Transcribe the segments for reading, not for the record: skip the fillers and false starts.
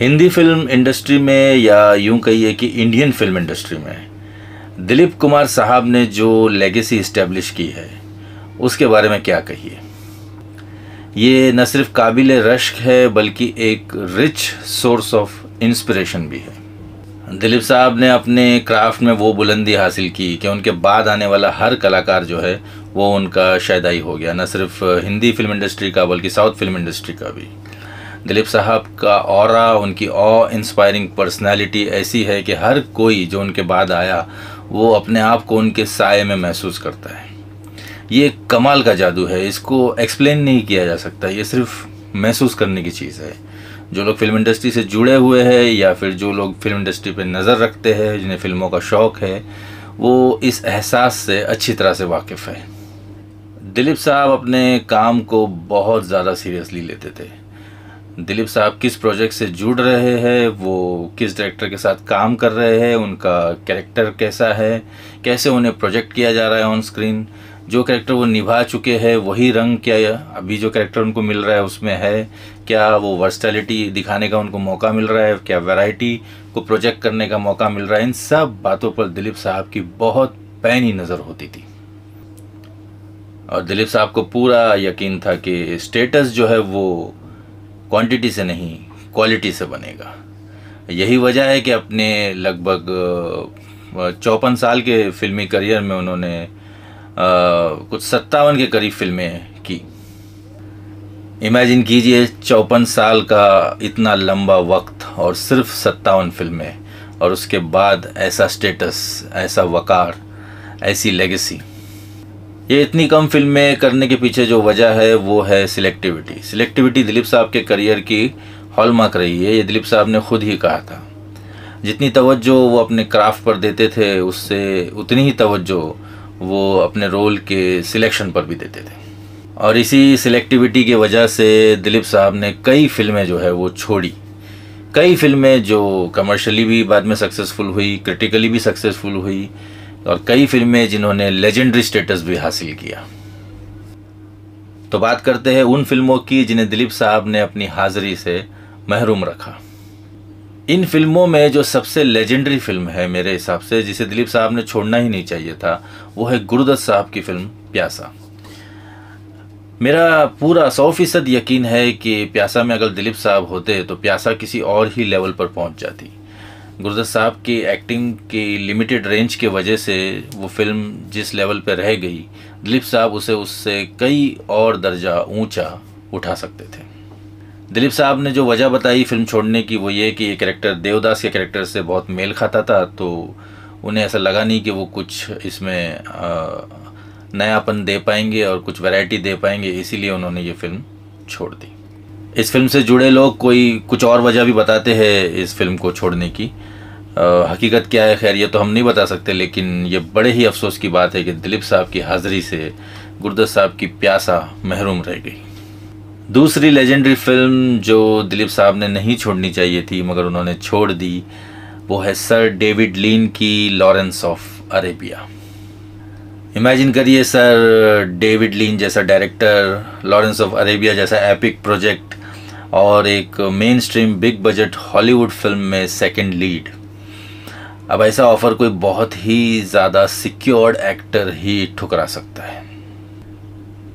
Hindi film industry में या यूं कहिए कि इंडियन फिल्म इंडस्ट्री में दिलीप कुमार साहब ने जो लेगेसी इस्टेब्लिश की है उसके बारे में क्या कहिए। ये न सिर्फ काबिल रश्क है बल्कि एक रिच सोर्स ऑफ इंस्पिरेशन भी है। दिलीप साहब ने अपने क्राफ्ट में वो बुलंदी हासिल की कि उनके बाद आने वाला हर कलाकार जो है वो उनका शैदाई हो गया, न सिर्फ हिंदी फिल्म इंडस्ट्री का बल्कि साउथ फिल्म इंडस्ट्री का भी। दिलीप साहब का ऑरा, उनकी ऑ इंस्पायरिंग पर्सनालिटी ऐसी है कि हर कोई जो उनके बाद आया वो अपने आप को उनके साए में महसूस करता है। ये कमाल का जादू है, इसको एक्सप्लेन नहीं किया जा सकता, ये सिर्फ महसूस करने की चीज़ है। जो लोग फिल्म इंडस्ट्री से जुड़े हुए हैं या फिर जो लोग फिल्म इंडस्ट्री पर नज़र रखते हैं, जिन्हें फिल्मों का शौक़ है, वो इस एहसास से अच्छी तरह से वाकिफ़ है। दिलीप साहब अपने काम को बहुत ज़्यादा सीरियसली लेते थे। दिलीप साहब किस प्रोजेक्ट से जुड़ रहे हैं, वो किस डायरेक्टर के साथ काम कर रहे हैं, उनका कैरेक्टर कैसा है, कैसे उन्हें प्रोजेक्ट किया जा रहा है ऑन स्क्रीन, जो कैरेक्टर वो निभा चुके हैं वही रंग क्या अभी जो कैरेक्टर उनको मिल रहा है उसमें है, क्या वो वर्सटैलिटी दिखाने का उनको मौका मिल रहा है, क्या वैरायटी को प्रोजेक्ट करने का मौका मिल रहा है। इन सब बातों पर दिलीप साहब की बहुत पैनी नज़र होती थी और दिलीप साहब को पूरा यकीन था कि स्टेटस जो है वो क्वांटिटी से नहीं क्वालिटी से बनेगा। यही वजह है कि अपने लगभग 54 साल के फिल्मी करियर में उन्होंने कुछ 57 के करीब फिल्में की। इमेजिन कीजिए 54 साल का इतना लंबा वक्त और सिर्फ 57 फिल्में, और उसके बाद ऐसा स्टेटस, ऐसा वकार, ऐसी लेगेसी। ये इतनी कम फिल्में करने के पीछे जो वजह है वो है सिलेक्टिविटी। सिलेक्टिविटी दिलीप साहब के करियर की हॉलमार्क रही है, ये दिलीप साहब ने खुद ही कहा था। जितनी तवज्जो वो अपने क्राफ्ट पर देते थे उससे उतनी ही तवज्जो वो अपने रोल के सिलेक्शन पर भी देते थे, और इसी सिलेक्टिविटी की वजह से दिलीप साहब ने कई फिल्में जो है वो छोड़ी। कई फिल्में जो कमर्शियली भी बाद में सक्सेसफुल हुई, क्रिटिकली भी सक्सेसफुल हुई, और कई फिल्में जिन्होंने लेजेंडरी स्टेटस भी हासिल किया। तो बात करते हैं उन फिल्मों की जिन्हें दिलीप साहब ने अपनी हाजिरी से महरूम रखा। इन फिल्मों में जो सबसे लेजेंडरी फिल्म है मेरे हिसाब से, जिसे दिलीप साहब ने छोड़ना ही नहीं चाहिए था, वो है गुरुदत्त साहब की फिल्म प्यासा। मेरा पूरा 100% यकीन है कि प्यासा में अगर दिलीप साहब होते तो प्यासा किसी और ही लेवल पर पहुंच जाती। गुरुदत्त साहब की एक्टिंग की लिमिटेड रेंज के वजह से वो फिल्म जिस लेवल पर रह गई, दिलीप साहब उसे उससे कई और दर्जा ऊंचा उठा सकते थे। दिलीप साहब ने जो वजह बताई फिल्म छोड़ने की वो ये कि ये कैरेक्टर देवदास के कैरेक्टर से बहुत मेल खाता था, तो उन्हें ऐसा लगा नहीं कि वो कुछ इसमें नयापन दे पाएंगे और कुछ वैरायटी दे पाएंगे, इसीलिए उन्होंने ये फिल्म छोड़ दी। इस फिल्म से जुड़े लोग कोई कुछ और वजह भी बताते हैं इस फिल्म को छोड़ने की। हकीकत क्या है खैर ये तो हम नहीं बता सकते, लेकिन ये बड़े ही अफसोस की बात है कि दिलीप साहब की हाज़िरी से गुरुदत्त साहब की प्यासा महरूम रह गई। दूसरी लेजेंडरी फिल्म जो दिलीप साहब ने नहीं छोड़नी चाहिए थी मगर उन्होंने छोड़ दी, वो है सर डेविड लीन की लॉरेंस ऑफ अरेबिया। इमेजिन करिए सर डेविड लीन जैसा डायरेक्टर, लॉरेंस ऑफ अरेबिया जैसा एपिक प्रोजेक्ट और एक main stream big budget Hollywood film में सेकंड लीड। अब ऐसा ऑफर कोई बहुत ही ज़्यादा सिक्योर्ड एक्टर ही ठुकरा सकता है।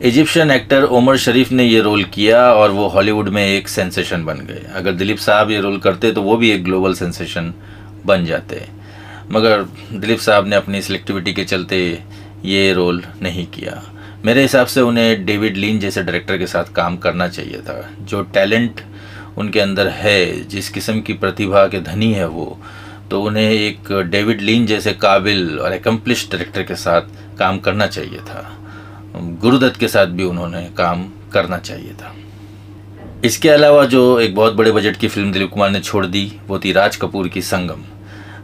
इजिप्शियन एक्टर ओमर शरीफ ने ये रोल किया और वो हॉलीवुड में एक सेंसेशन बन गए। अगर दिलीप साहब ये रोल करते तो वो भी एक ग्लोबल सेंसेशन बन जाते, मगर दिलीप साहब ने अपनी सिलेक्टिविटी के चलते ये रोल नहीं किया। मेरे हिसाब से उन्हें डेविड लीन जैसे डायरेक्टर के साथ काम करना चाहिए था। जो टैलेंट उनके अंदर है, जिस किस्म की प्रतिभा के धनी है वो, तो उन्हें एक डेविड लीन जैसे काबिल और एकम्प्लिश्ड डायरेक्टर के साथ काम करना चाहिए था। गुरुदत्त के साथ भी उन्होंने काम करना चाहिए था। इसके अलावा जो एक बहुत बड़े बजट की फिल्म दिलीप कुमार ने छोड़ दी वो थी राज कपूर की संगम।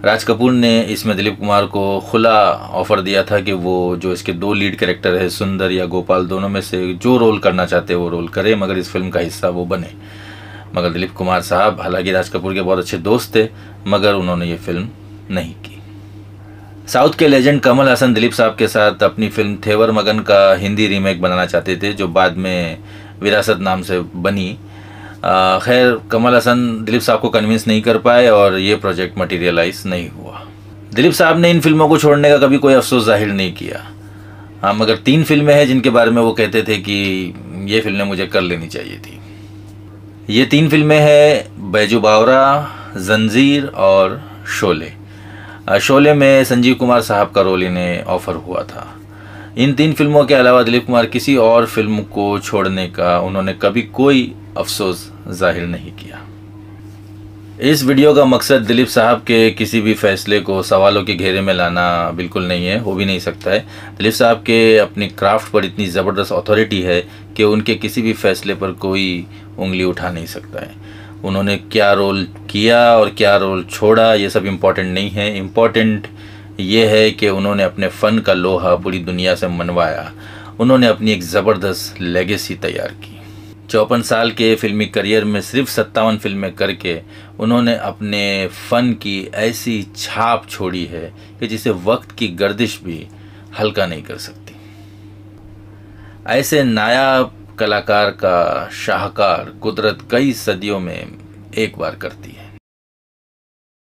राज कपूर ने इसमें दिलीप कुमार को खुला ऑफर दिया था कि वो जो इसके दो लीड कैरेक्टर है सुंदर या गोपाल, दोनों में से जो रोल करना चाहते वो रोल करे, मगर इस फिल्म का हिस्सा वो बने। मगर दिलीप कुमार साहब हालांकि राज कपूर के बहुत अच्छे दोस्त थे, मगर उन्होंने ये फिल्म नहीं की। साउथ के लेजेंड कमल हासन दिलीप साहब के साथ अपनी फिल्म थेवर मगन का हिंदी रीमेक बनाना चाहते थे, जो बाद में विरासत नाम से बनी। खैर कमल हसन दिलीप साहब को कन्विंस नहीं कर पाए और ये प्रोजेक्ट मटेरियलाइज नहीं हुआ। दिलीप साहब ने इन फिल्मों को छोड़ने का कभी कोई अफसोस जाहिर नहीं किया। हाँ, मगर 3 फिल्में हैं जिनके बारे में वो कहते थे कि ये फिल्में मुझे कर लेनी चाहिए थी। ये 3 फिल्में हैं बैजू बावरा, जंजीर और शोले। शोले में संजीव कुमार साहब का रोल इन्हें ऑफर हुआ था। इन 3 फिल्मों के अलावा दिलीप कुमार किसी और फिल्म को छोड़ने का उन्होंने कभी कोई अफसोस जाहिर नहीं किया। इस वीडियो का मकसद दिलीप साहब के किसी भी फैसले को सवालों के घेरे में लाना बिल्कुल नहीं है, हो भी नहीं सकता है। दिलीप साहब के अपनी क्राफ्ट पर इतनी ज़बरदस्त अथॉरिटी है कि उनके किसी भी फैसले पर कोई उंगली उठा नहीं सकता है। उन्होंने क्या रोल किया और क्या रोल छोड़ा ये सब इम्पॉर्टेंट नहीं है। इम्पॉर्टेंट ये है कि उन्होंने अपने फ़न का लोहा पूरी दुनिया से मनवाया। उन्होंने अपनी एक ज़बरदस्त लेगेसी तैयार की। 54 साल के फिल्मी करियर में सिर्फ 57 फिल्में करके उन्होंने अपने फ़न की ऐसी छाप छोड़ी है कि जिसे वक्त की गर्दिश भी हल्का नहीं कर सकती। ऐसे नायाब कलाकार का शाहकार कुदरत कई सदियों में एक बार करती है।